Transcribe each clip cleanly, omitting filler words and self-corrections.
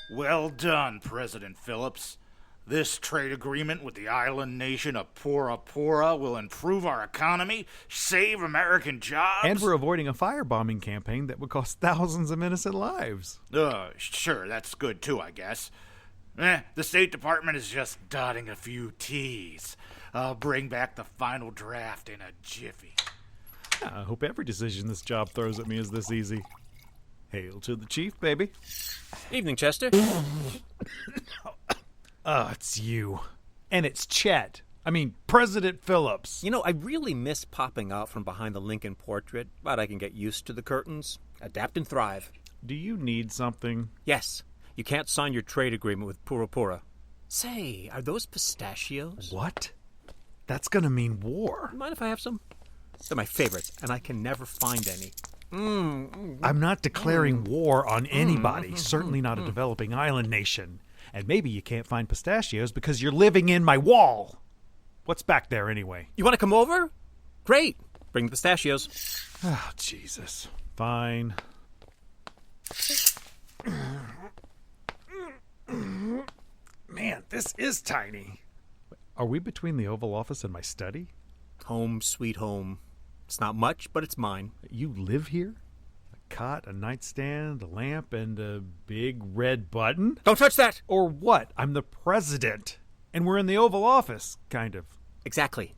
Well done, President Phillips. This trade agreement with the island nation of Pura Pura will improve our economy, save American jobs. And we're avoiding a firebombing campaign that would cost thousands of innocent lives. Sure, that's good too, I guess. The State Department is just dotting a few T's. I'll bring back the final draft in a jiffy. I hope every decision this job throws at me is this easy. Hail to the chief, baby. Evening, Chester. It's you. And it's Chet. President Phillips. You know, I really miss popping out from behind the Lincoln portrait, but I can get used to the curtains, adapt and thrive. Do you need something? Yes. You can't sign your trade agreement with Pura Pura. Say, are those pistachios? What? That's gonna mean war. Mind if I have some? They're my favorites, and I can never find any. I'm not declaring war on anybody, certainly not a developing island nation. And maybe you can't find pistachios because you're living in my wall. What's back there anyway? You want to come over? Great. Bring the pistachios. Oh, Jesus. Fine. Man, this is tiny. Are we between the Oval Office and my study? Home, sweet home. It's not much, but it's mine. You live here? A cot, a nightstand, a lamp, and a big red button? Don't touch that! Or what? I'm the president. And we're in the Oval Office, kind of. Exactly.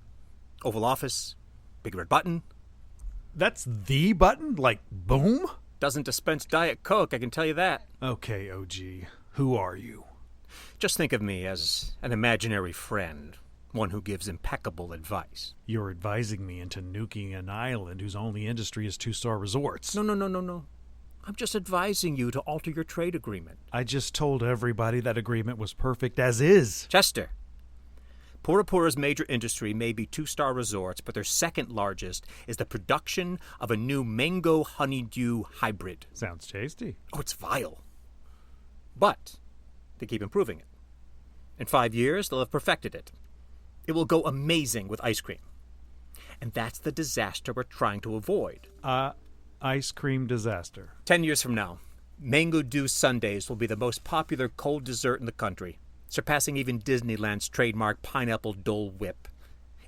Oval Office, big red button. That's the button? Like, boom? Doesn't dispense Diet Coke, I can tell you that. Okay, OG. Who are you? Just think of me as an imaginary friend. One who gives impeccable advice. You're advising me into nuking an island whose only industry is two-star resorts. No. I'm just advising you to alter your trade agreement. I just told everybody that agreement was perfect as is. Chester, Pura Pura's major industry may be two-star resorts, but their second largest is the production of a new mango honeydew hybrid. Sounds tasty. Oh, it's vile. But they keep improving it. In 5 years, they'll have perfected it. It will go amazing with ice cream. And that's the disaster we're trying to avoid. Ice cream disaster. 10 years from now, Mango Dew Sundaes will be the most popular cold dessert in the country, surpassing even Disneyland's trademark pineapple Dole Whip.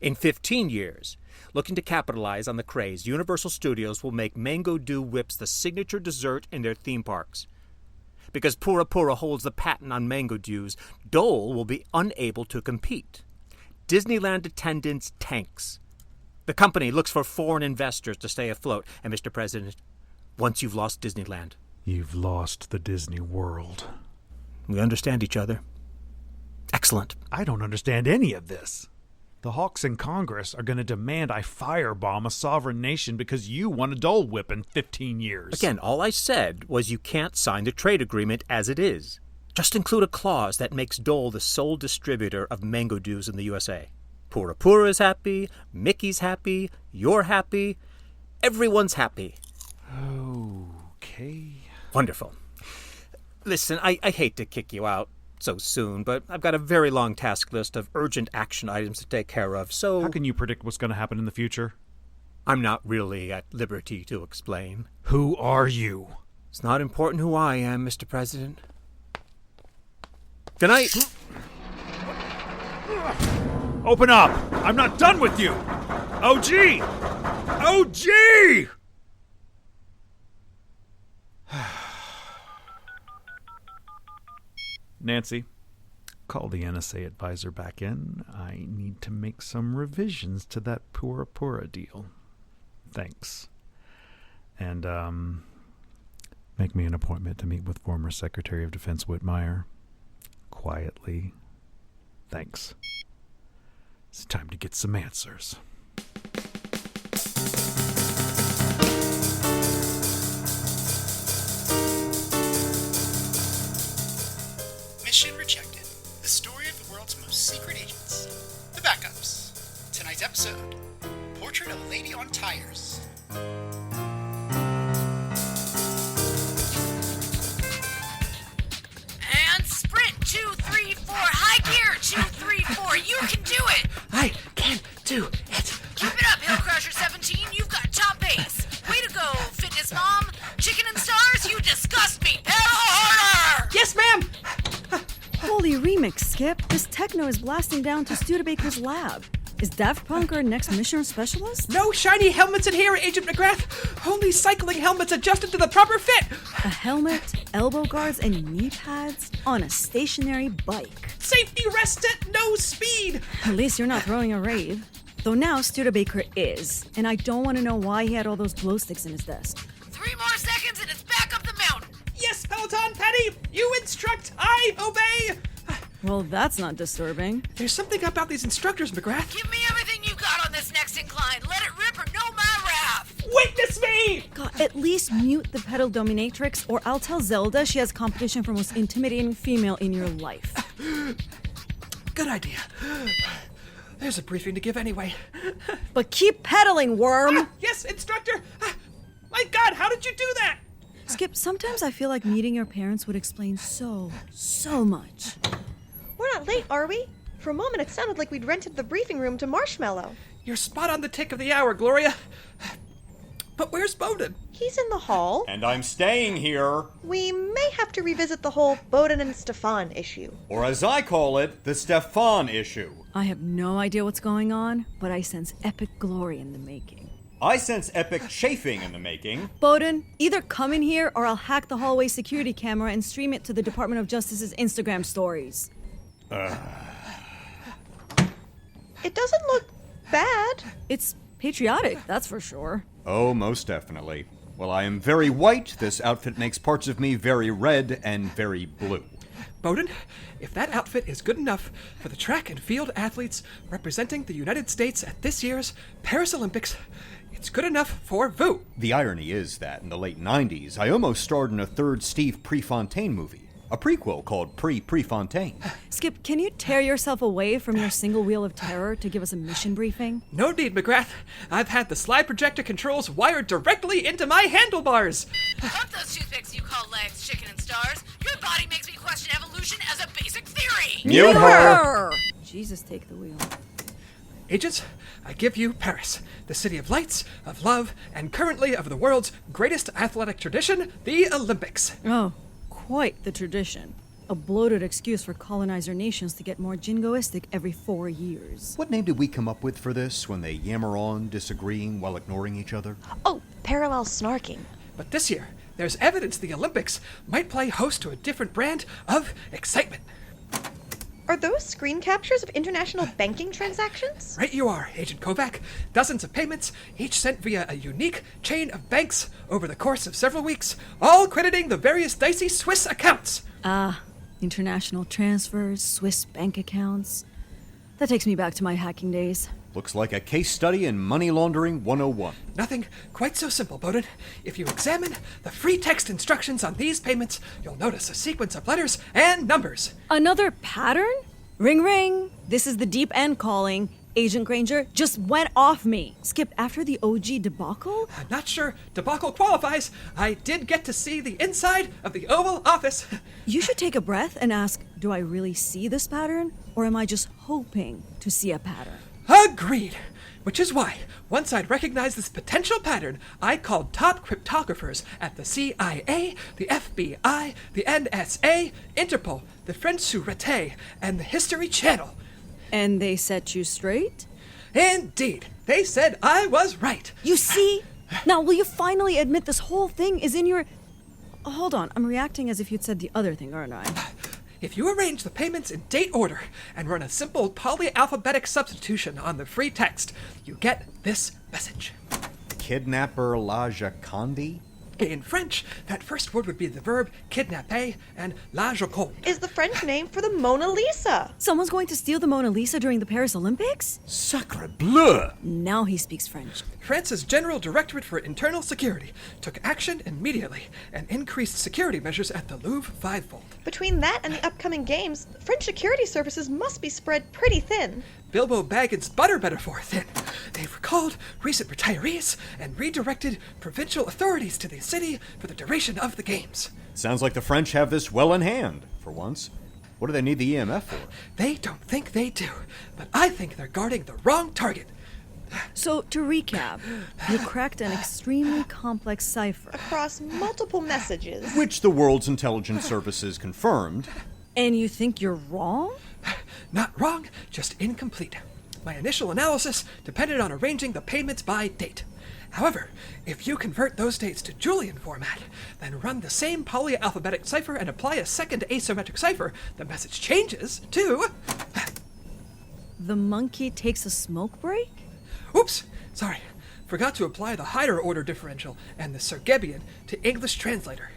In 15 years, looking to capitalize on the craze, Universal Studios will make Mango Dew Whips the signature dessert in their theme parks. Because Pura Pura holds the patent on Mango Dews, Dole will be unable to compete. Disneyland attendance tanks. The company looks for foreign investors to stay afloat. And, Mr. President, once you've lost Disneyland, you've lost the Disney World. We understand each other. Excellent. I don't understand any of this. The Hawks in Congress are going to demand I firebomb a sovereign nation because you won a Dole Whip in 15 years. Again, all I said was you can't sign the trade agreement as it is. Just include a clause that makes Dole the sole distributor of Mango Dews in the USA. Pura Pura is happy, Mickey's happy, you're happy, everyone's happy. Okay. Wonderful. Listen, I hate to kick you out so soon, but I've got a very long task list of urgent action items to take care of, so... How can you predict what's going to happen in the future? I'm not really at liberty to explain. Who are you? It's not important who I am, Mr. President. Good night. Open up! I'm not done with you! OG! OG! Nancy, call the NSA advisor back in. I need to make some revisions to that Pura Pura deal. Thanks. And, make me an appointment to meet with former Secretary of Defense Whitmire. Quietly. Thanks. It's time to get some answers. Mission rejected. The story of the world's most secret agents. The backups. Tonight's episode. Portrait of a Lady on Tires. And sprint 2, 3, 4. High gear 2, 3, 4. You can do it. I can do it. Keep it up, Hillcrusher 17. You've got top pace. Way to go, fitness mom. Chicken and stars, you disgust me. Pedal harder. Yes, ma'am. Holy remix, Skip. This techno is blasting down to Studebaker's lab. Is Daft Punk our next mission specialist? No shiny helmets in here, Agent McGrath. Only cycling helmets adjusted to the proper fit. A helmet, elbow guards, and knee pads on a stationary bike. Safety rests at no speed. At least you're not throwing a rave. Though now Studebaker is, and I don't want to know why he had all those glow sticks in his desk. 3 more seconds and it's back up the mountain. Yes, Peleton, Patty. You instruct, I obey. Well, that's not disturbing. There's something about these instructors, McGrath. Give me everything you got on this next incline. Let it rip or know my wrath. Witness me! God, at least mute the pedal dominatrix, or I'll tell Zelda she has competition for most intimidating female in your life. Good idea. There's a briefing to give anyway. But keep pedaling, worm! Yes, instructor! My God, how did you do that? Skip, sometimes I feel like meeting your parents would explain so much. We're not late, are we? For a moment, it sounded like we'd rented the briefing room to Marshmallow. You're spot on the tick of the hour, Gloria. But where's Bowden? He's in the hall. And I'm staying here. We may have to revisit the whole Bowden and Stefan issue. Or as I call it, the Stefan issue. I have no idea what's going on, but I sense epic glory in the making. I sense epic chafing in the making. Bowden, either come in here or I'll hack the hallway security camera and stream it to the Department of Justice's Instagram stories. It doesn't look bad. It's patriotic, that's for sure. Oh, most definitely. While I am very white, this outfit makes parts of me very red and very blue. Bowden, if that outfit is good enough for the track and field athletes representing the United States at this year's Paris Olympics, it's good enough for VU. The irony is that in the late 90s, I almost starred in a third Steve Prefontaine movie. A prequel called Prefontaine. Skip, can you tear yourself away from your single wheel of terror to give us a mission briefing? No need, McGrath. I've had the slide projector controls wired directly into my handlebars. Fuck those toothpicks you call legs, chicken, and stars. Your body makes me question evolution as a basic theory. Mute her! Jesus, take the wheel. Agents, I give you Paris, the city of lights, of love, and currently of the world's greatest athletic tradition, the Olympics. Oh, quite the tradition. A bloated excuse for colonizer nations to get more jingoistic every 4 years. What name did we come up with for this when they yammer on, disagreeing while ignoring each other? Oh, parallel snarking. But this year, there's evidence the Olympics might play host to a different brand of excitement. Are those screen captures of international banking transactions? Right you are, Agent Kovack. Dozens of payments, each sent via a unique chain of banks over the course of several weeks, all crediting the various dicey Swiss accounts. International transfers, Swiss bank accounts. That takes me back to my hacking days. Looks like a case study in Money Laundering 101. Nothing quite so simple, Bowden. If you examine the free text instructions on these payments, you'll notice a sequence of letters and numbers. Another pattern? Ring ring. This is the deep end calling. Agent Granger just went off me. Skip, after the OG debacle? I'm not sure debacle qualifies. I did get to see the inside of the Oval Office. You should take a breath and ask, do I really see this pattern? Or am I just hoping to see a pattern? Agreed. Which is why, once I'd recognized this potential pattern, I called top cryptographers at the CIA, the FBI, the NSA, Interpol, the French Sûreté, and the History Channel. And they set you straight? Indeed. They said I was right. You see? Now, will you finally admit this whole thing is in your... Hold on, I'm reacting as if you'd said the other thing, aren't I? If you arrange the payments in date order and run a simple polyalphabetic substitution on the free text, you get this message. Kidnapper la Joconde? In French, that first word would be the verb kidnapper and la Joconde. Is the French name for the Mona Lisa. Someone's going to steal the Mona Lisa during the Paris Olympics? Sacre bleu! Now he speaks French. France's General Directorate for Internal Security took action immediately and increased security measures at the Louvre fivefold. Between that and the upcoming games, French security services must be spread pretty thin. Bilbo Baggins' butter metaphor thin. They've recalled recent retirees and redirected provincial authorities to the city for the duration of the games. Sounds like the French have this well in hand, for once. What do they need the EMF for? They don't think they do, but I think they're guarding the wrong target. So, to recap, you cracked an extremely complex cipher. Across multiple messages. Which the world's intelligence services confirmed And you think you're wrong? Not wrong, just incomplete. My initial analysis depended on arranging the payments by date. However, if you convert those dates to Julian format, then run the same polyalphabetic cipher and apply a second asymmetric cipher, the message changes to... The monkey takes a smoke break? Oops, sorry. Forgot to apply the higher order differential and the Sergebian to English translator.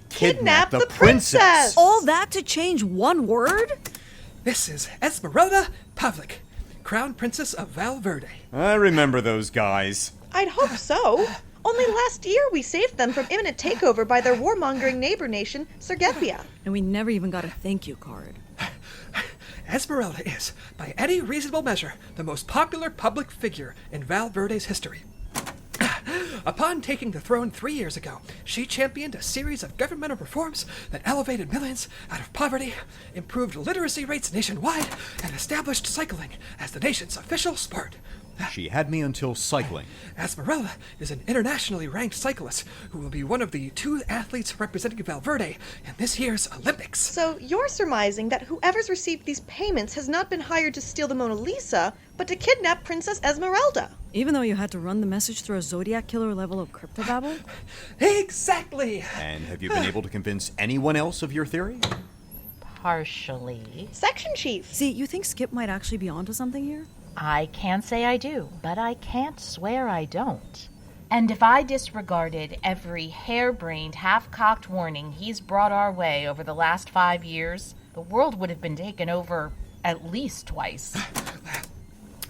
Kidnap the princess! All that to change one word? This is Esmerelda Pavlik, Crown Princess of Valverde. I remember those guys. I'd hope so. Only last year we saved them from imminent takeover by their warmongering neighbor nation, Sergebia. And we never even got a thank you card. Esmerelda is, by any reasonable measure, the most popular public figure in Valverde's history. Upon taking the throne 3 years ago, she championed a series of governmental reforms that elevated millions out of poverty, improved literacy rates nationwide, and established cycling as the nation's official sport. She had me until cycling. Esmerelda is an internationally ranked cyclist who will be one of the 2 athletes representing Valverde in this year's Olympics. So you're surmising that whoever's received these payments has not been hired to steal the Mona Lisa, but to kidnap Princess Esmerelda. Even though you had to run the message through a Zodiac Killer level of cryptobabble? Exactly! And have you been able to convince anyone else of your theory? Partially. Section Chief! See, you think Skip might actually be onto something here? I can't say I do, but I can't swear I don't. And if I disregarded every harebrained, half-cocked warning he's brought our way over the last 5 years, the world would have been taken over at least twice.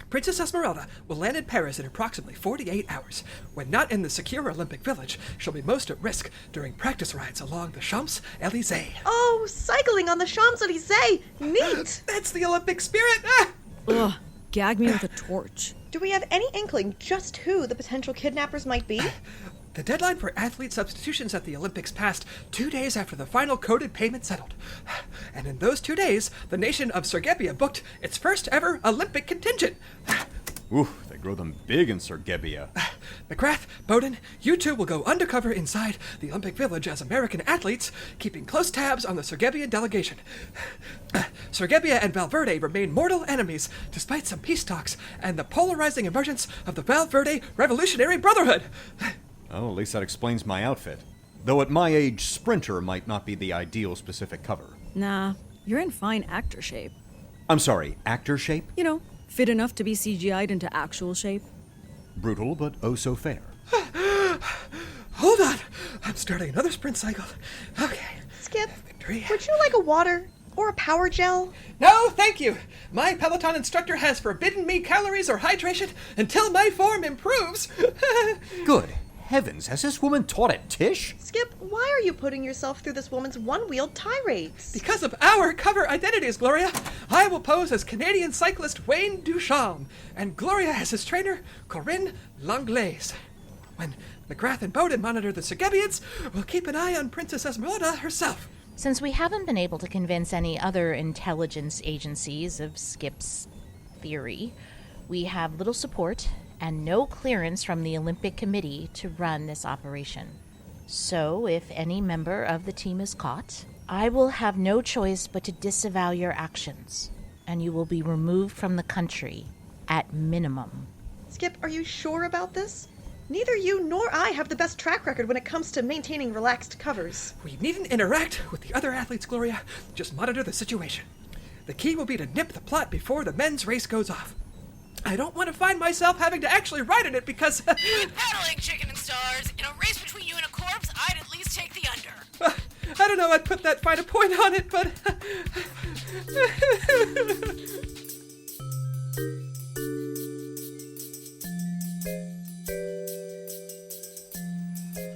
Princess Esmeralda will land in Paris in approximately 48 hours. When not in the secure Olympic Village, she'll be most at risk during practice rides along the Champs-Élysées. Oh, cycling on the Champs-Élysées! Neat! That's the Olympic spirit! Ugh, gag me with a torch. Do we have any inkling just who the potential kidnappers might be? The deadline for athlete substitutions at the Olympics passed 2 days after the final coded payment settled. And in those 2 days, the nation of Sergebia booked its first ever Olympic contingent. Ooh, they grow them big in Sergebia. McGrath, Bowden, you two will go undercover inside the Olympic Village as American athletes, keeping close tabs on the Sergebian delegation. Sergebia and Valverde remain mortal enemies despite some peace talks and the polarizing emergence of the Valverde Revolutionary Brotherhood. Oh, at least that explains my outfit. Though at my age, sprinter might not be the ideal specific cover. Nah, you're in fine actor shape. I'm sorry, actor shape? You know, fit enough to be CGI'd into actual shape. Brutal, but oh so fair. Hold on, I'm starting another sprint cycle. Okay. Skip, Victory. would you like a water? Or a power gel? No, thank you. My Peleton instructor has forbidden me calories or hydration until my form improves. Good heavens, has this woman taught at Tisch? Skip, why are you putting yourself through this woman's one-wheeled tirades? Because of our cover identities, Gloria. I will pose as Canadian cyclist Wayne Duchamp, and Gloria as his trainer, Corinne Langlaise. When McGrath and Bowden monitor the Sergebians, we'll keep an eye on Princess Esmeralda herself. Since we haven't been able to convince any other intelligence agencies of Skip's theory, we have little support and no clearance from the Olympic Committee to run this operation. So, if any member of the team is caught, I will have no choice but to disavow your actions, and you will be removed from the country, at minimum. Skip, are you sure about this? Neither you nor I have the best track record when it comes to maintaining relaxed covers. We needn't interact with the other athletes, Gloria. Just monitor the situation. The key will be to nip the plot before the men's race goes off. I don't want to find myself having to actually ride in it because... Paddling, chicken and stars. In a race between you and a corpse, I'd at least take the under. I don't know I'd put that fine a point on it, but...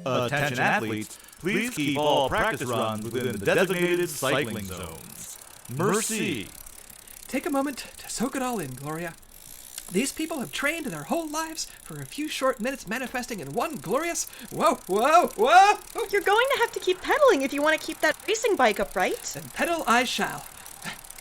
Attention athletes, please keep all practice runs within the designated cycling zones. Mercy. Take a moment to soak it all in, Gloria. These people have trained their whole lives for a few short minutes manifesting in one glorious... Whoa! You're going to have to keep pedaling if you want to keep that racing bike upright. Then pedal I shall.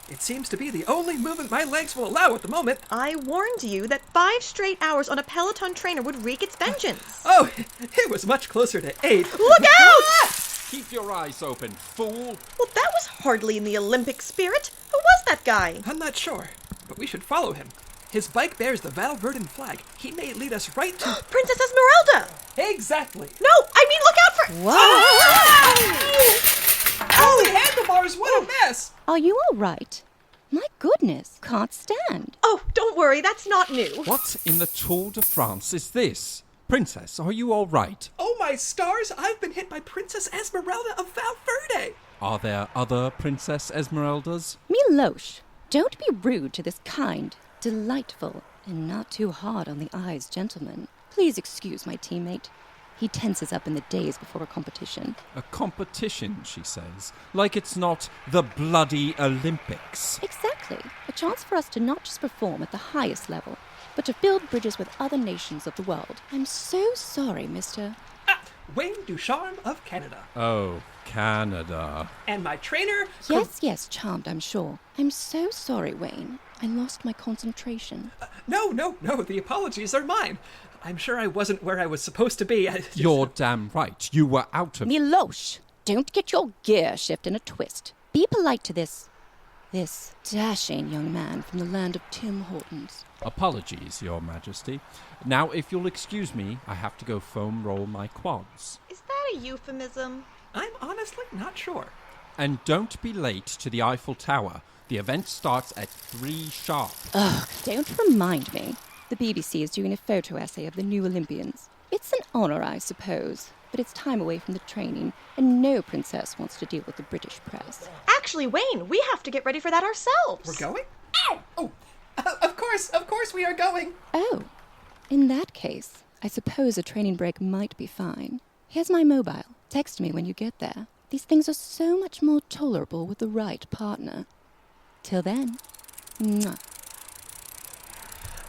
It seems to be the only movement my legs will allow at the moment. I warned you that 5 straight hours on a Peloton trainer would wreak its vengeance. Oh, it was much closer to 8. Look out! Keep your eyes open, fool! Well, that was hardly in the Olympic spirit. Who was that guy? I'm not sure, but we should follow him. His bike bears the Val Verdun flag. He may lead us right to... Princess Esmerelda! Exactly. No, I mean, look out for... Whoa! Oh, the handlebars, what a mess! Are you all right? My goodness, can't stand. Oh, don't worry, that's not new. What in the Tour de France is this? Princess, are you all right? Oh, my stars, I've been hit by Princess Esmerelda of Valverde. Are there other Princess Esmeraldas? Miloj, don't be rude to this kind, delightful, and not too hard on the eyes gentleman. Please excuse my teammate. He tenses up in the days before a competition. A competition, she says, like it's not the bloody Olympics. Exactly. A chance for us to not just perform at the highest level, but to build bridges with other nations of the world. I'm so sorry, Mr. Wayne Ducharme of Canada. Oh, Canada. And my trainer... Yes, charmed, I'm sure. I'm so sorry, Wayne. I lost my concentration. No, the apologies are mine. I'm sure I wasn't where I was supposed to be. You're damn right. You were out of... Miloj, don't get your gear shift in a twist. Be polite to this dashing young man from the land of Tim Hortons. Apologies, Your Majesty. Now, if you'll excuse me, I have to go foam roll my quads. Is that a euphemism? I'm honestly not sure. And don't be late to the Eiffel Tower. The event starts at 3 sharp. Ugh, don't remind me. The BBC is doing a photo essay of the new Olympians. It's an honor, I suppose, but it's time away from the training, and no princess wants to deal with the British press. Actually, Wayne, we have to get ready for that ourselves. We're going? Ow! Oh, of course we are going. Oh, in that case, I suppose a training break might be fine. Here's my mobile. Text me when you get there. These things are so much more tolerable with the right partner. Till then, mwah.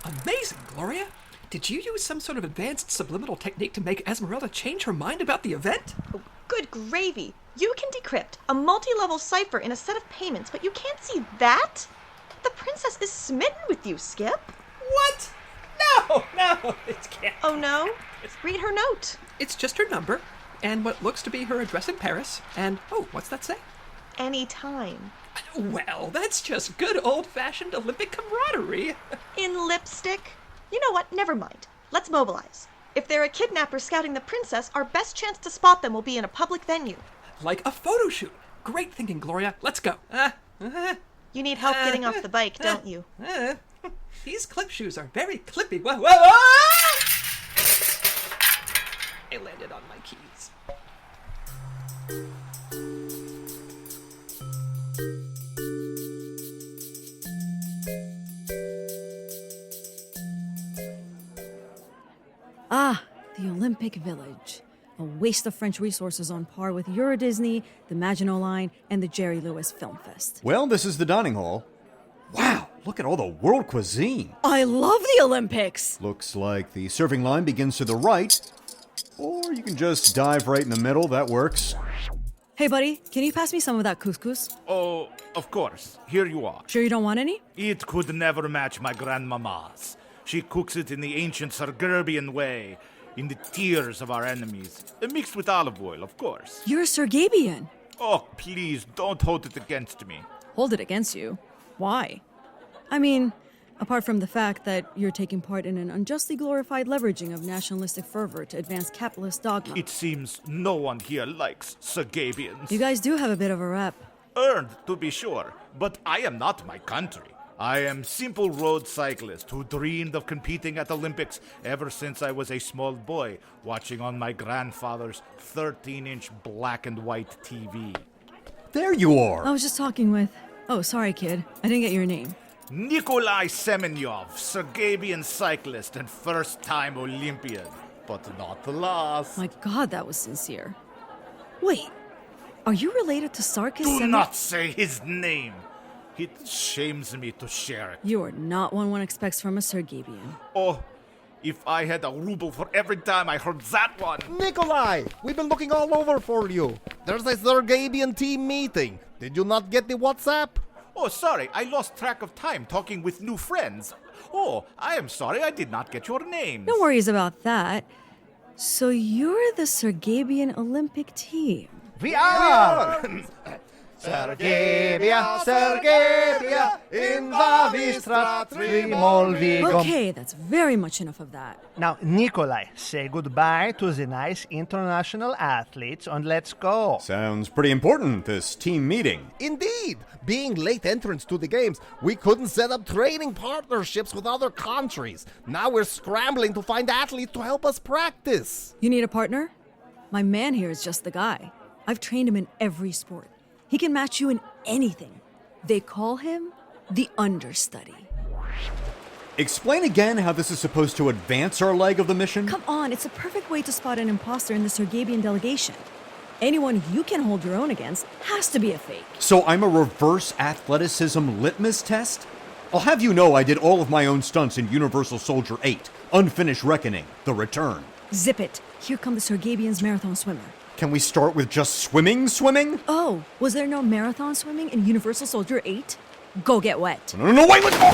Amazing, Gloria. Did you use some sort of advanced subliminal technique to make Esmeralda change her mind about the event? Oh, good gravy. You can decrypt a multi-level cipher in a set of payments, but you can't see that? The princess is smitten with you, Skip. What? No, it can't. Oh, no? Read her note. It's just her number, and what looks to be her address in Paris, and, oh, what's that say? Anytime. Well, that's just good old-fashioned Olympic camaraderie. In lipstick? You know what? Never mind. Let's mobilize. If there are kidnappers scouting the princess, our best chance to spot them will be in a public venue. Like a photo shoot. Great thinking, Gloria. Let's go. You need help getting off the bike, don't you? These clip shoes are very clippy. Whoa! I landed on my keys. Ah, the Olympic Village. A waste of French resources on par with Euro Disney, the Maginot Line, and the Jerry Lewis Film Fest. Well, this is the dining hall. Wow, look at all the world cuisine. I love the Olympics! Looks like the serving line begins to the right. Or you can just dive right in the middle, that works. Hey, buddy, can you pass me some of that couscous? Oh, of course. Here you are. Sure you don't want any? It could never match my grandmama's. She cooks it in the ancient Sargurbian way, in the tears of our enemies, mixed with olive oil, of course. You're a Sergabian. Oh, please, don't hold it against me. Hold it against you? Why? I mean, apart from the fact that you're taking part in an unjustly glorified leveraging of nationalistic fervor to advance capitalist dogma. It seems no one here likes Sergabians. You guys do have a bit of a rep. Earned, to be sure, but I am not my country. I am simple road cyclist who dreamed of competing at Olympics ever since I was a small boy, watching on my grandfather's 13-inch black and white TV. There you are! I was just talking with... Oh, sorry, kid. I didn't get your name. Nikolai Semenyov, Sergabian cyclist and first-time Olympian, but not the last. My God, that was sincere. Wait, are you related to Sarkis? Do not say his name. It shames me to share it. You are not one expects from a Sergabian. Oh, if I had a ruble for every time I heard that one. Nikolai, we've been looking all over for you. There's a Sergabian team meeting. Did you not get the WhatsApp? Oh, sorry, I lost track of time talking with new friends. Oh, I am sorry, I did not get your names. No worries about that. So you're the Sergabian Olympic team. We are! Sergebia, Sergebia, in Vavistrat Trimolvigum. Okay, that's very much enough of that. Now, Nikolai, say goodbye to the nice international athletes and let's go. Sounds pretty important, this team meeting. Indeed! Being late entrants to the games, we couldn't set up training partnerships with other countries. Now we're scrambling to find athletes to help us practice. You need a partner? My man here is just the guy. I've trained him in every sport. He can match you in anything. They call him the understudy. Explain again how this is supposed to advance our leg of the mission? Come on, it's a perfect way to spot an imposter in the Sergabian delegation. Anyone you can hold your own against has to be a fake. So I'm a reverse athleticism litmus test? I'll have you know I did all of my own stunts in Universal Soldier 8, Unfinished Reckoning, The Return. Zip it. Here come the Sergabians marathon swimmer. Can we start with just swimming? Oh, was there no marathon swimming in Universal Soldier 8? Go get wet. No, wait, let's go!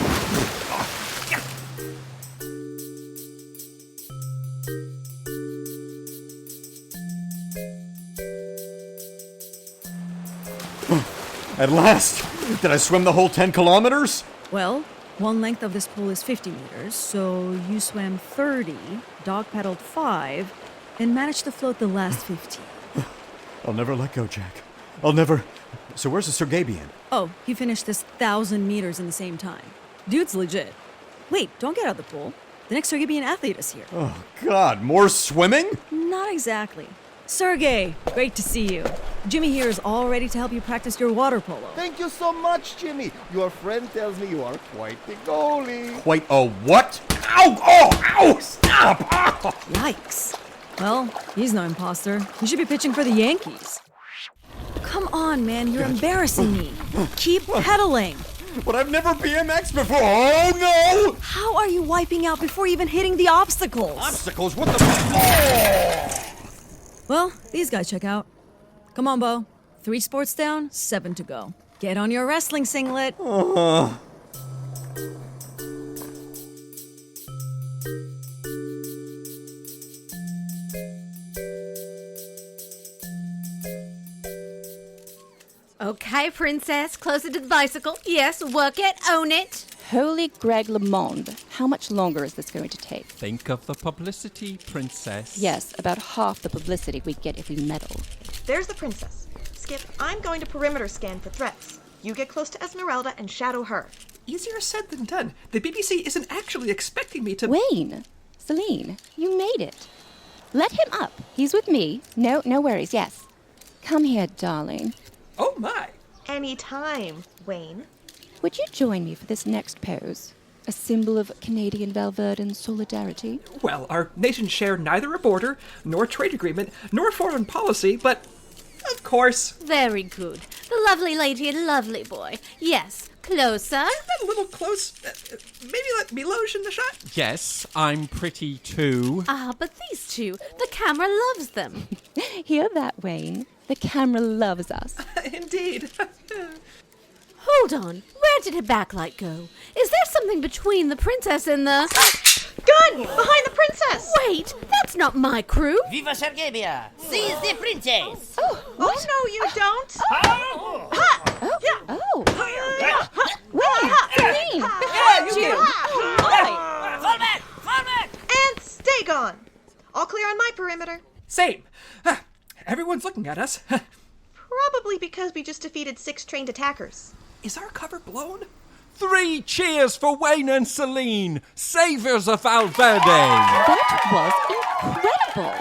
At last! Did I swim the whole 10 kilometers? Well, one length of this pool is 50 meters, so you swam 30, dog paddled 5, and managed to float the last 15. I'll never let go, Jack. I'll never... So where's the Sergabian? Oh, he finished this 1,000 meters in the same time. Dude's legit. Wait, don't get out of the pool. The next Sergabian athlete is here. Oh, God, more swimming? Not exactly. Sergey, great to see you. Jimmy here is all ready to help you practice your water polo. Thank you so much, Jimmy. Your friend tells me you are quite the goalie. Quite a what? Ow! Oh, ow! Stop! Ow! Yikes. Well, he's no imposter. He should be pitching for the Yankees. Come on, man, you're embarrassing me. Keep pedaling. But I've never BMX'd before. Oh, no! How are you wiping out before even hitting the obstacles? Obstacles? What the... Oh! Well, these guys check out. Come on, Bo. 3 sports down, 7 to go. Get on your wrestling singlet. Okay, princess, closer to the bicycle. Yes, work it, own it. Holy Greg LeMond, how much longer is this going to take? Think of the publicity, princess. Yes, about half the publicity we get if we meddle. There's the princess. Skip, I'm going to perimeter scan for threats. You get close to Esmerelda and shadow her. Easier said than done. The BBC isn't actually expecting me to... Wayne! Celine, you made it. Let him up. He's with me. No worries, yes. Come here, darling. Oh, my. Anytime, Wayne. Would you join me for this next pose? A symbol of Canadian Valverdan solidarity? Well, our nations share neither a border, nor trade agreement, nor foreign policy, but... Of course. Very good. The lovely lady and lovely boy. Yes, closer. A little close. Maybe let Miloj in the shot? Yes, I'm pretty too. Ah, but these two, the camera loves them. Hear that, Wayne? The camera loves us. Indeed. Hold on. Where did her backlight go? Is there something between the princess and the... Gun! Behind the princess! Wait, that's not my crew. Viva Sergebia! Seize the princess! Oh, no, you don't! Wayne! Behind you! Fall back! And stay gone! All clear on my perimeter. Same. Everyone's looking at us. Probably because we just defeated 6 trained attackers. Is our cover blown? 3 cheers for Wayne and Celine, saviors of Valverde. That was incredible.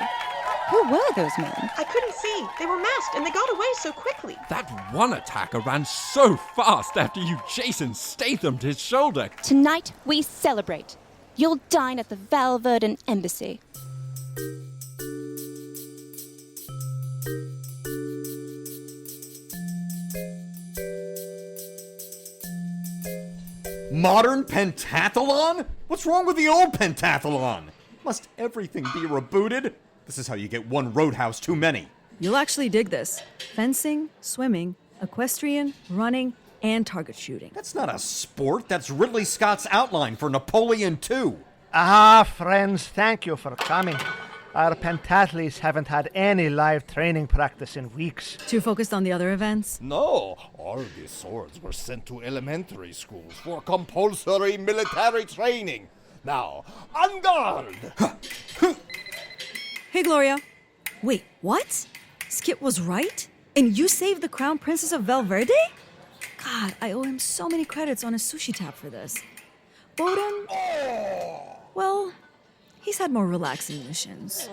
Who were those men? I couldn't see. They were masked and they got away so quickly. That one attacker ran so fast after you Jason Statham'd his shoulder. Tonight we celebrate. You'll dine at the Valverdan Embassy. Modern pentathlon? What's wrong with the old pentathlon? Must everything be rebooted? This is how you get one roadhouse too many. You'll actually dig this. Fencing, swimming, equestrian, running, and target shooting. That's not a sport. That's Ridley Scott's outline for Napoleon II. Ah, friends, thank you for coming. Our pentathletes haven't had any live training practice in weeks. Too focused on the other events? No, all these swords were sent to elementary schools for compulsory military training. Now, en garde! Hey, Gloria. Wait, what? Skip was right? And you saved the Crown Princess of Valverde? God, I owe him so many credits on his sushi tab for this. Bowden? Well, he's had more relaxing missions.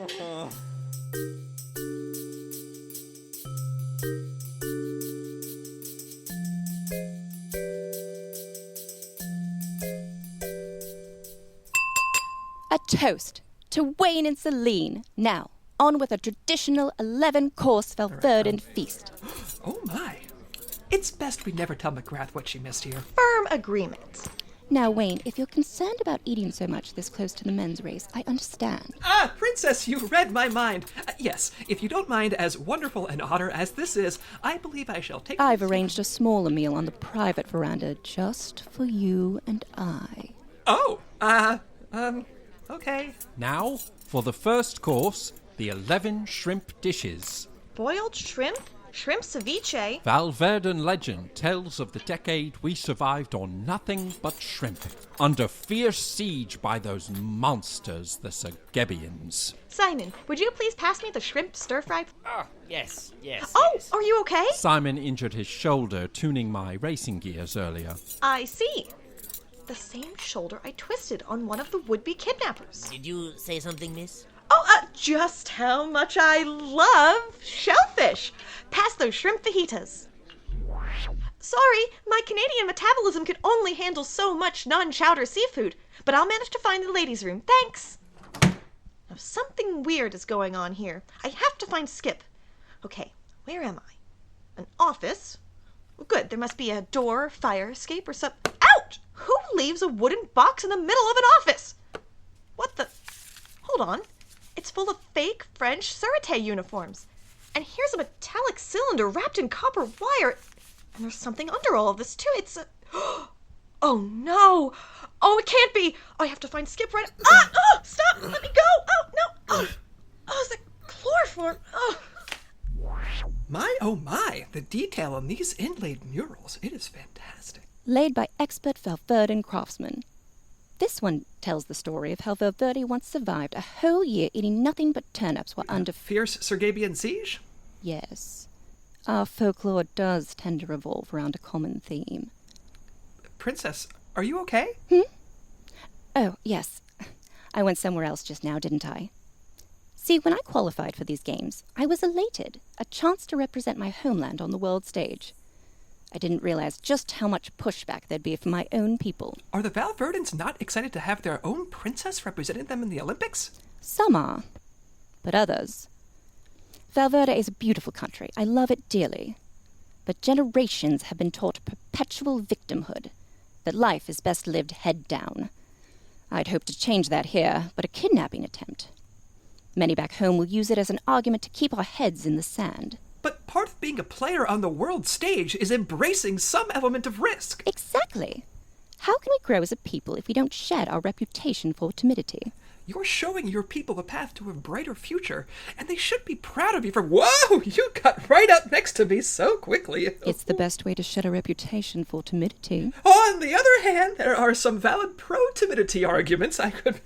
A toast to Wayne and Celine. Now, on with a traditional 11-course Valverden feast. Oh my. It's best we never tell McGrath what she missed here. Firm agreement. Now, Wayne, if you're concerned about eating so much this close to the men's race, I understand. Ah, Princess, you read my mind. Yes, if you don't mind, as wonderful an honor as this is, I believe I shall take... I've arranged a smaller meal on the private veranda just for you and I. Oh, okay. Now, for the first course, the 11 shrimp dishes. Boiled shrimp? Shrimp ceviche? Valverden legend tells of the decade we survived on nothing but shrimp, under fierce siege by those monsters, the Sergebians. Simon, would you please pass me the shrimp stir-fry? Oh, yes. Oh, yes. are you okay? Simon injured his shoulder tuning my racing gears earlier. I see. The same shoulder I twisted on one of the would-be kidnappers. Did you say something, miss? Oh, just how much I love shellfish. Pass those shrimp fajitas. Sorry, my Canadian metabolism can only handle so much non-chowder seafood, but I'll manage to find the ladies' room. Thanks. Now, something weird is going on here. I have to find Skip. Okay, where am I? An office? Well, good, there must be a door, fire escape, or something. Ouch! Who leaves a wooden box in the middle of an office? What the... Hold on. It's full of fake French Sûreté uniforms. And here's a metallic cylinder wrapped in copper wire. And there's something under all of this, too. It's a... Oh, no. Oh, it can't be. I have to find Skip right... Stop. Let me go. No. It's the chloroform. Oh my, the detail on these inlaid murals. It is fantastic. Laid by expert Valverden craftsmen. This one tells the story of how Valverde once survived a whole year eating nothing but turnips while under... Fierce Sergebian siege? Yes. Our folklore does tend to revolve around a common theme. Princess, are you okay? Oh, yes. I went somewhere else just now, didn't I? See, when I qualified for these games, I was elated. A chance to represent my homeland on the world stage. I didn't realize just how much pushback there'd be from my own people. Are the Valverdens not excited to have their own princess representing them in the Olympics? Some are, but others. Valverde is a beautiful country. I love it dearly. But generations have been taught perpetual victimhood, that life is best lived head down. I'd hoped to change that here, but a kidnapping attempt. Many back home will use it as an argument to keep our heads in the sand. But part of being a player on the world stage is embracing some element of risk. Exactly. How can we grow as a people if we don't shed our reputation for timidity? You're showing your people a path to a brighter future, and they should be proud of you for... Whoa! You got right up next to me so quickly. It's the best way to shed a reputation for timidity. On the other hand, there are some valid pro-timidity arguments I could...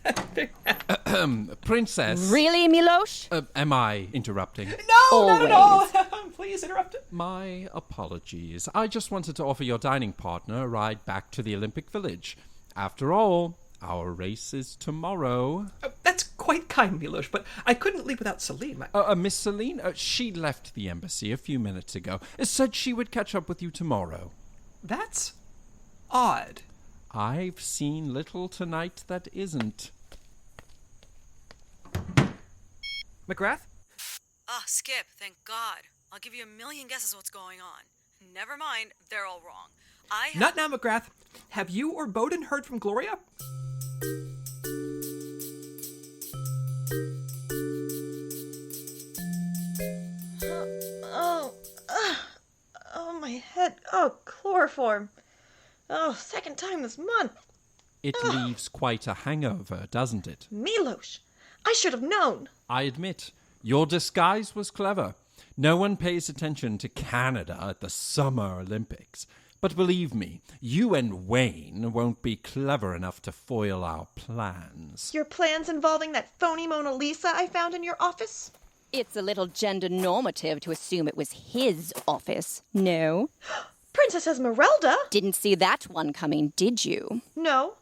Princess... Really, Miloj? Am I interrupting? No, not at all. Please interrupt. My apologies. I just wanted to offer your dining partner a ride back to the Olympic Village. After all... Our race is tomorrow. That's quite kind, Miloj, but I couldn't leave without Celine. Miss Celine? She left the embassy a few minutes ago. Said she would catch up with you tomorrow. That's odd. I've seen little tonight that isn't. McGrath? Skip, thank God. I'll give you a million guesses what's going on. Never mind, they're all wrong. Not now, McGrath. Have you or Bowden heard from Gloria? My head. Oh, chloroform. Oh, second time this month. It leaves quite a hangover, doesn't it? Miloj, I should have known. I admit, your disguise was clever. No one pays attention to Canada at the Summer Olympics. But believe me, you and Wayne won't be clever enough to foil our plans. Your plans involving that phony Mona Lisa I found in your office? It's a little gender normative to assume it was his office, no? Princess Esmerelda? Didn't see that one coming, did you? No,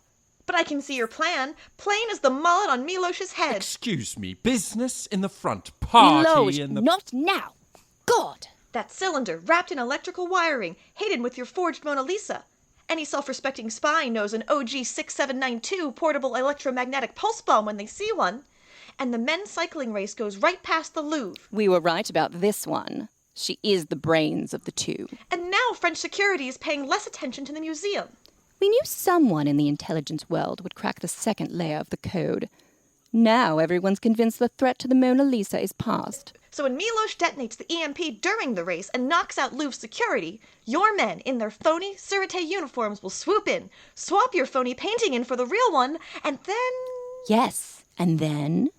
but I can see your plan. Plain as the mullet on Miloj's head. Excuse me, business in the front, party Miloj, in the... not now! God! That cylinder, wrapped in electrical wiring, hidden with your forged Mona Lisa. Any self-respecting spy knows an OG 6792 portable electromagnetic pulse bomb when they see one. And the men's cycling race goes right past the Louvre. We were right about this one. She is the brains of the two. And now French security is paying less attention to the museum. We knew someone in the intelligence world would crack the second layer of the code. Now everyone's convinced the threat to the Mona Lisa is past. So when Miloj detonates the EMP during the race and knocks out Louvre security, your men in their phony Sûreté uniforms will swoop in, swap your phony painting in for the real one, and then... Yes, and then...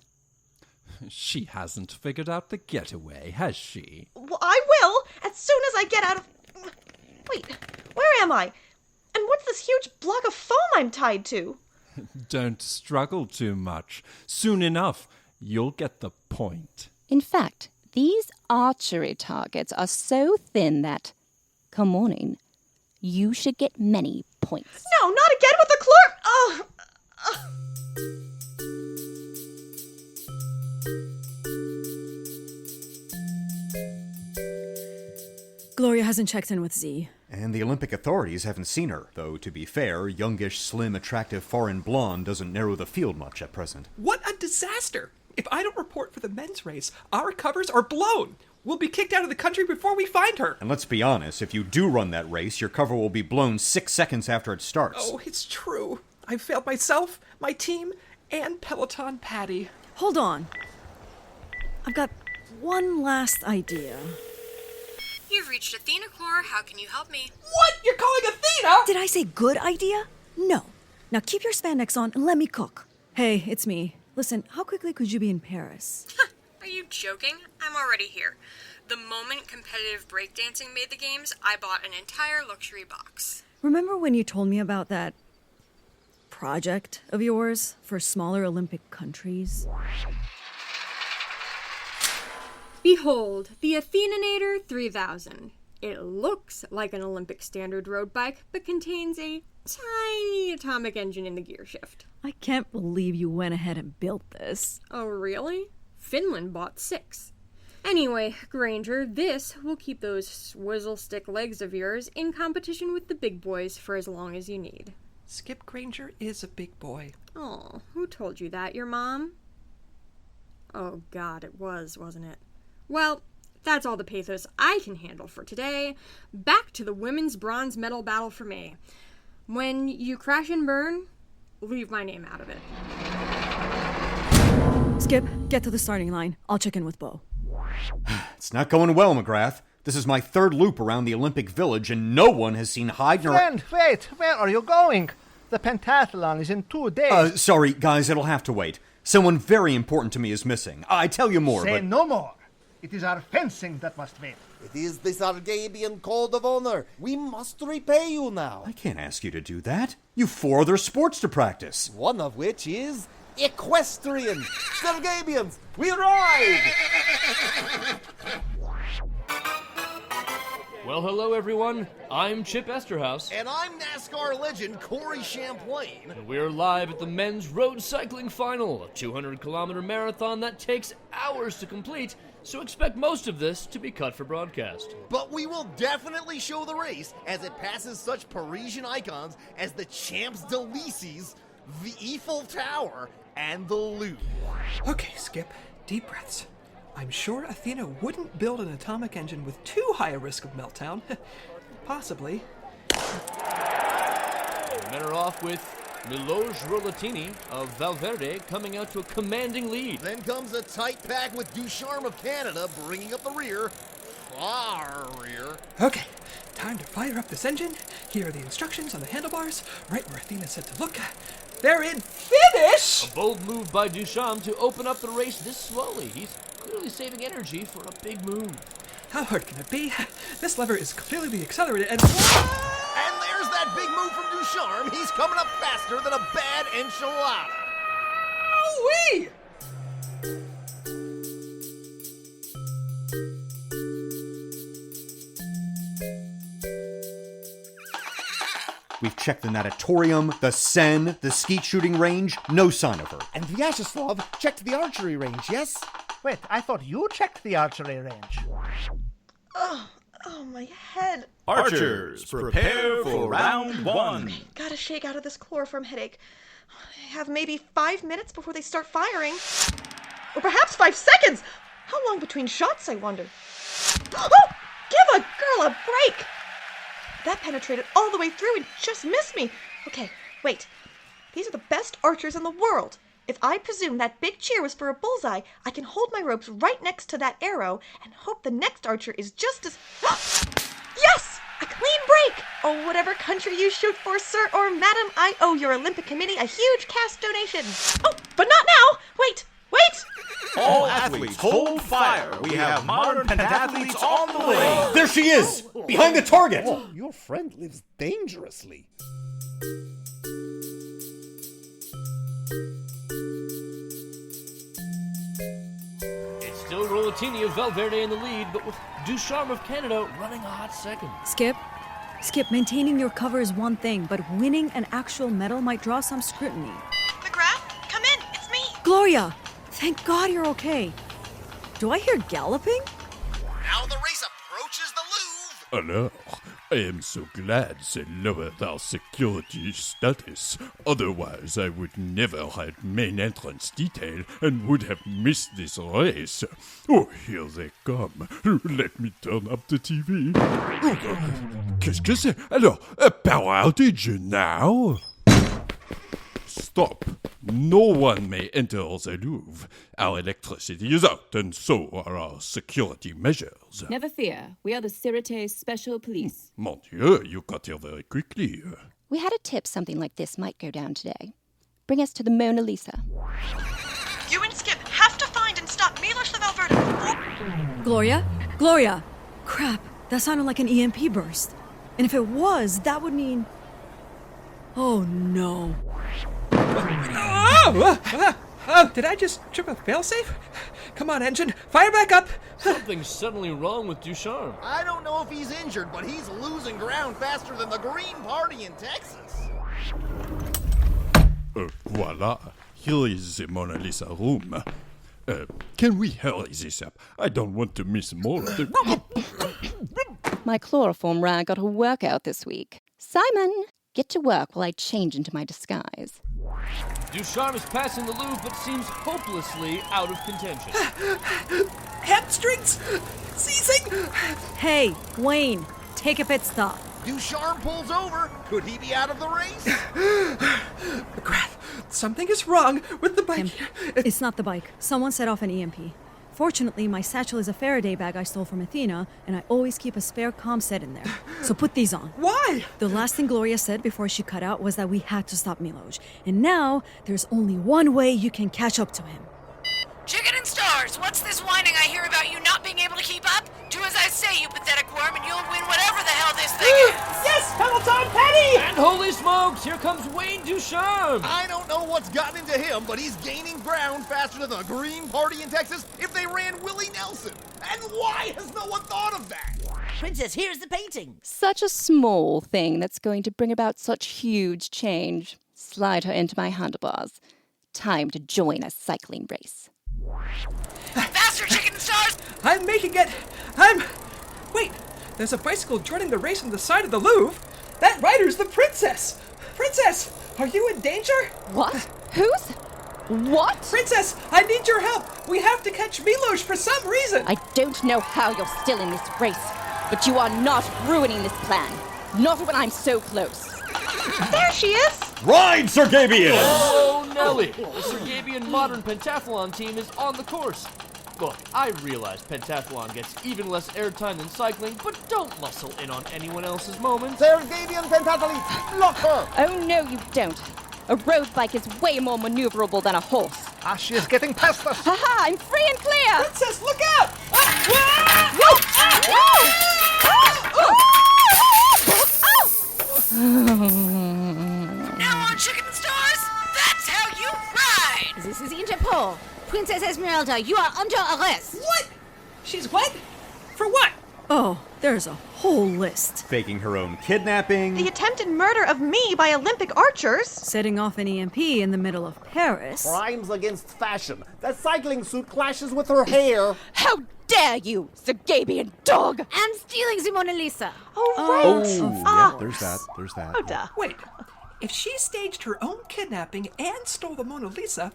She hasn't figured out the getaway, has she? Well, I will, as soon as I get out of... Wait, where am I? And what's this huge block of foam I'm tied to? Don't struggle too much. Soon enough, you'll get the point. In fact, these archery targets are so thin that, come morning, you should get many points. No, not again with the chlor... Gloria hasn't checked in with Z. And the Olympic authorities haven't seen her, though, to be fair, youngish, slim, attractive, foreign blonde doesn't narrow the field much at present. What a disaster! If I don't report for the men's race, our covers are blown. We'll be kicked out of the country before we find her. And let's be honest, if you do run that race, your cover will be blown 6 seconds after it starts. Oh, it's true. I've failed myself, my team, and Peleton Patty. Hold on. I've got one last idea. You've reached Athena Core. How can you help me? What? You're calling Athena? Did I say good idea? No. Now keep your spandex on and let me cook. Hey, it's me. Listen, how quickly could you be in Paris? Are you joking? I'm already here. The moment competitive breakdancing made the games, I bought an entire luxury box. Remember when you told me about that project of yours for smaller Olympic countries? Behold, the Athenanator 3000. It looks like an Olympic standard road bike, but contains a tiny atomic engine in the gear shift. I can't believe you went ahead and built this. Oh, really? Finland bought 6. Anyway, Granger, this will keep those swizzle stick legs of yours in competition with the big boys for as long as you need. Skip Granger is a big boy. Oh, who told you that? Your mom? Oh, God, it was, wasn't it? Well, that's all the pathos I can handle for today. Back to the women's bronze medal battle for me. When you crash and burn, leave my name out of it. Skip, get to the starting line. I'll check in with Bo. It's not going well, McGrath. This is my 3rd loop around the Olympic Village, and no one has seen Hyde nor... Friend, wait, where are you going? The pentathlon is in 2 days. Sorry, guys, it'll have to wait. Someone very important to me is missing. I tell you more, Say but... no more. It is our fencing that must wait. It is the Sargabian Code of Honor. We must repay you now. I can't ask you to do that. You've 4 other sports to practice. One of which is equestrian. Sargabians, we ride! Well, hello, everyone. I'm Chip Esterhaus. And I'm NASCAR legend Corey Champlain. And we're live at the men's road cycling final, a 200-kilometer marathon that takes hours to complete, so expect most of this to be cut for broadcast. But we will definitely show the race as it passes such Parisian icons as the Champs-Élysées, the Eiffel Tower, and the Louvre. Okay, Skip, deep breaths. I'm sure Athena wouldn't build an atomic engine with too high a risk of meltdown. Possibly. The men are off with Miloj Rolatini of Valverde coming out to a commanding lead. Then comes a tight pack with Ducharme of Canada bringing up the rear. Far rear. Okay, Time to fire up this engine. Here are the instructions on the handlebars, right where Athena said to look. They're in finish! A bold move by Duchamp to open up the race this slowly. He's clearly saving energy for a big move. How hard can it be? This lever is clearly the accelerator and... And there's that big move from Ducharme. He's coming up faster than a bad enchilada. Wee! We've checked the natatorium, the Seine, the skeet shooting range. No sign of her. And Vyacheslav checked the archery range, yes? Wait, I thought you checked the archery range. Oh, my head. Archers, prepare for round 1. Gotta shake out of this chloroform headache. I have maybe 5 minutes before they start firing. Or perhaps 5 seconds! How long between shots, I wonder? Oh! Give a girl a break! That penetrated all the way through and just missed me. Okay, wait. These are the best archers in the world. If I presume that big cheer was for a bullseye, I can hold my ropes right next to that arrow and hope the next archer is just as... Yes! A clean break! Oh, whatever country you shoot for, sir or madam, I owe your Olympic Committee a huge cash donation. Oh, but not now! Wait! All athletes, hold fire. We have modern pentathletes on the way. There she is! Behind the target! Oh, your friend lives dangerously. It's still Rollatini of Valverde in the lead, but with Ducharme of Canada running a hot second. Skip, maintaining your cover is one thing, but winning an actual medal might draw some scrutiny. McGrath, come in. It's me. Gloria! Thank God you're okay. Do I hear galloping? Now the race approaches the Louvre. Alors, I am so glad they lowered our security status. Otherwise, I would never had main entrance detail and would have missed this race. Oh, here they come. Let me turn up the TV. Qu'est-ce que c'est? Alors, a power outage now? Stop. No one may enter the Louvre. Our electricity is out, and so are our security measures. Never fear. We are the Sûreté Special Police. Mon Dieu, you got here very quickly. We had a tip something like this might go down today. Bring us to the Mona Lisa. You and Skip have to find and stop Miloj the Valverde. Gloria! Crap, that sounded like an EMP burst. And if it was, that would mean... Oh no. Did I just trip a failsafe? Come on, engine, fire back up! Something's suddenly wrong with Ducharme. I don't know if he's injured, but he's losing ground faster than the Green Party in Texas. Voila. Here is the Mona Lisa room. Can we hurry this up? I don't want to miss more of the... My chloroform rag got a workout this week. Simon, get to work while I change into my disguise. Ducharme is passing the Louvre, but seems hopelessly out of contention. Hamstrings! Seizing! Hey, Wayne, take a pit stop. Ducharme pulls over. Could he be out of the race? McGrath, something is wrong with the bike. It's not the bike. Someone set off an EMP. Fortunately, my satchel is a Faraday bag I stole from Athena, and I always keep a spare comm set in there. So put these on. Why? The last thing Gloria said before she cut out was that we had to stop Miloj. And now, there's only one way you can catch up to him. Chicken and stars, what's this whining I hear about you not being able to keep up? Do as I say, you pathetic worm, and you'll win whatever the hell this thing is. Yes, Peleton, Penny! And holy smokes, here comes Wayne Ducharme. I don't know what's gotten into him, but he's gaining ground faster than the Green Party in Texas if they ran Willie Nelson. And why has no one thought of that? Princess, here's the painting. Such a small thing that's going to bring about such huge change. Slide her into my handlebars. Time to join a cycling race. Faster, chicken and stars! I'm making it! Wait, there's a bicycle joining the race on the side of the Louvre. That rider's the princess! Princess, are you in danger? What? Who's? What? Princess, I need your help! We have to catch Miloj for some reason! I don't know how you're still in this race, but you are not ruining this plan. Not when I'm so close. There she is! Ride, Sergabian! Oh, Nelly! The Sergabian modern pentathlon team is on the course. Look, I realize pentathlon gets even less airtime than cycling, but don't muscle in on anyone else's moments. Sergabian pentathlete, block her! Oh, no, you don't. A road bike is way more maneuverable than a horse. Ah, she is getting past us. Haha, I'm free and clear! Princess, look out! Now on Chicken and Stars, that's how you ride! This is Interpol. Princess Esmerelda, you are under arrest. What? She's what? For what? Oh, there's a whole list. Faking her own kidnapping. The attempted murder of me by Olympic archers. Setting off an EMP in the middle of Paris. Crimes against fashion. That cycling suit clashes with her hair. How dare you, Sergabian dog! And stealing the Mona Lisa. Oh, right. Yeah, there's that. Oh, duh. Wait, if she staged her own kidnapping and stole the Mona Lisa,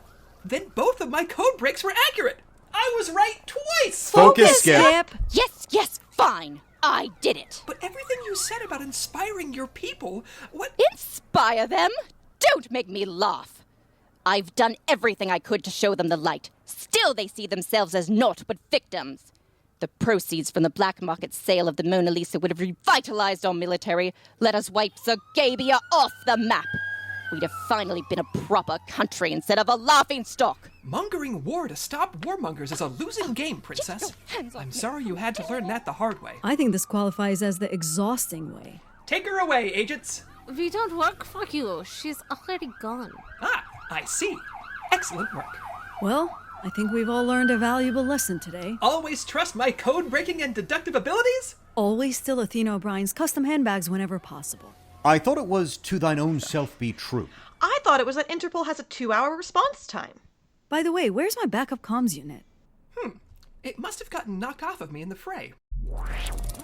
then both of my code breaks were accurate. I was right twice! Focus, Skip. Yes, fine. I did it. But everything you said about inspiring your people, what... Inspire them? Don't make me laugh. I've done everything I could to show them the light. Still they see themselves as naught but victims. The proceeds from the black market sale of the Mona Lisa would have revitalized our military, let us wipe Sergabia off the map. We'd have finally been a proper country instead of a laughingstock. Mongering war to stop warmongers is a losing game, Princess. I'm sorry you had to learn that the hard way. I think this qualifies as the exhausting way. Take her away, agents. We don't work for you. She's already gone. Ah, I see. Excellent work. Well, I think we've all learned a valuable lesson today. Always trust my code-breaking and deductive abilities? Always steal Athena O'Brien's custom handbags whenever possible. I thought it was to thine own self be true. I thought it was that Interpol has a 2-hour response time. By the way, where's my backup comms unit? It must have gotten knocked off of me in the fray.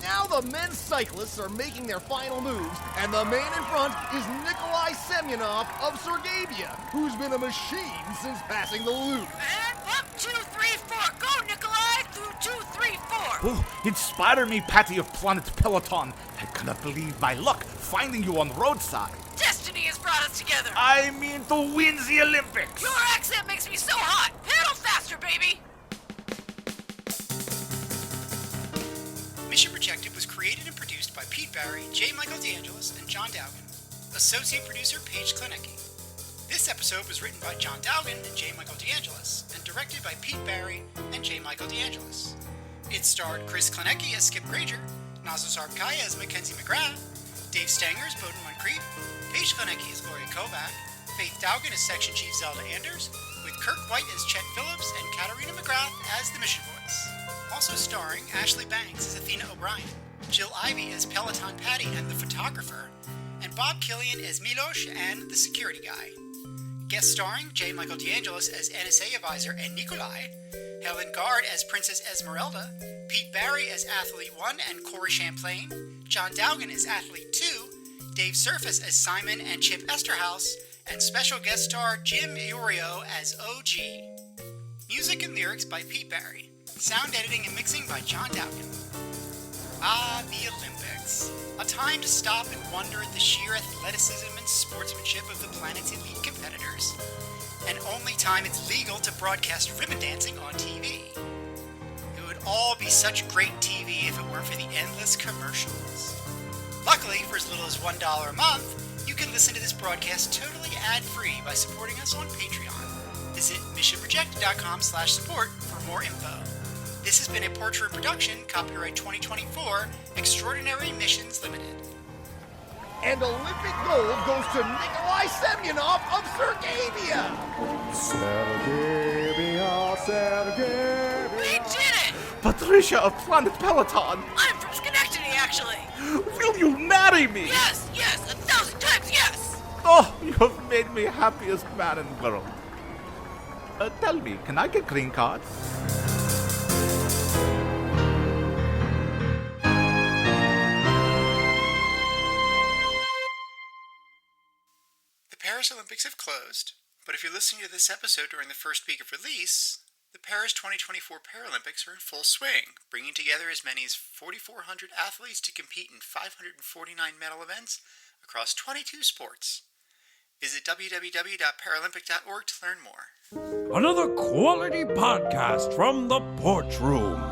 Now the men's cyclists are making their final moves, and the man in front is Nikolai Semyonov of Sergabia, who's been a machine since passing the loop. And 1, 2, 3, 4. Go, Nikolai, through 2, 3, 4. Oh, inspire me, Patty of planet Peleton. I cannot believe my luck finding you on the roadside. Destiny has brought us together. I mean to win the Olympics. Your accent makes me so hot. Pedal faster, baby. Mission Rejected was created and produced by Pete Barry, J. Michael DeAngelis, and John Dowgin. Associate producer Paige Klaniecki. This episode was written by John Dowgin and J. Michael DeAngelis, and directed by Pete Barry and J. Michael DeAngelis. It starred Chris Klaniecki as Skip Granger, Nazli Sarpkaya as Mackenzie McGrath, Dave Stanger as Bowden Montcrief, Paige Klaniecki as Gloria Kovack, Faith Dowgin as Section Chief Zelda Anders, with Kirk White as Chet Phillips and Katerina McGrath as the Mission Voice. Also starring Ashley Banks as Athena O'Brien, Jill Ivey as Peleton Patty and the photographer, and Bob Killion as Miloj and the security guy. Guest starring J. Michael DeAngelis as NSA advisor and Nikolai, Helen Garde as Princess Esmerelda, Pete Barry as Athlete 1 and Corey Champlain, John Dowgin as Athlete 2, Dave Serfass as Simon and Chip Esterhaus, and special guest star Jim Iorio as OG. Music and lyrics by Pete Barry. Sound editing and mixing by John Dowgin. Ah, the Olympics. A time to stop and wonder at the sheer athleticism and sportsmanship of the planet's elite competitors. And only time it's legal to broadcast ribbon dancing on TV. It would all be such great TV if it weren't for the endless commercials. Luckily, for as little as $1 a month, you can listen to this broadcast totally ad-free by supporting us on Patreon. Visit missionrejected.com/support for more info. This has been a Portrait production, copyright 2024, Extraordinary Missions Limited. And Olympic gold goes to Nikolai Semyonov of Sergabia! We did it! Patricia of planet Peleton. I'm from Schenectady, actually. Will you marry me? Yes, 1,000 times yes! Oh, you have made me happiest man in the world. Tell me, can I get green card? The Paris Olympics have closed, but if you're listening to this episode during the first week of release, the Paris 2024 Paralympics are in full swing, bringing together as many as 4,400 athletes to compete in 549 medal events across 22 sports. Visit www.paralympic.org to learn more. Another quality podcast from the Porch Room.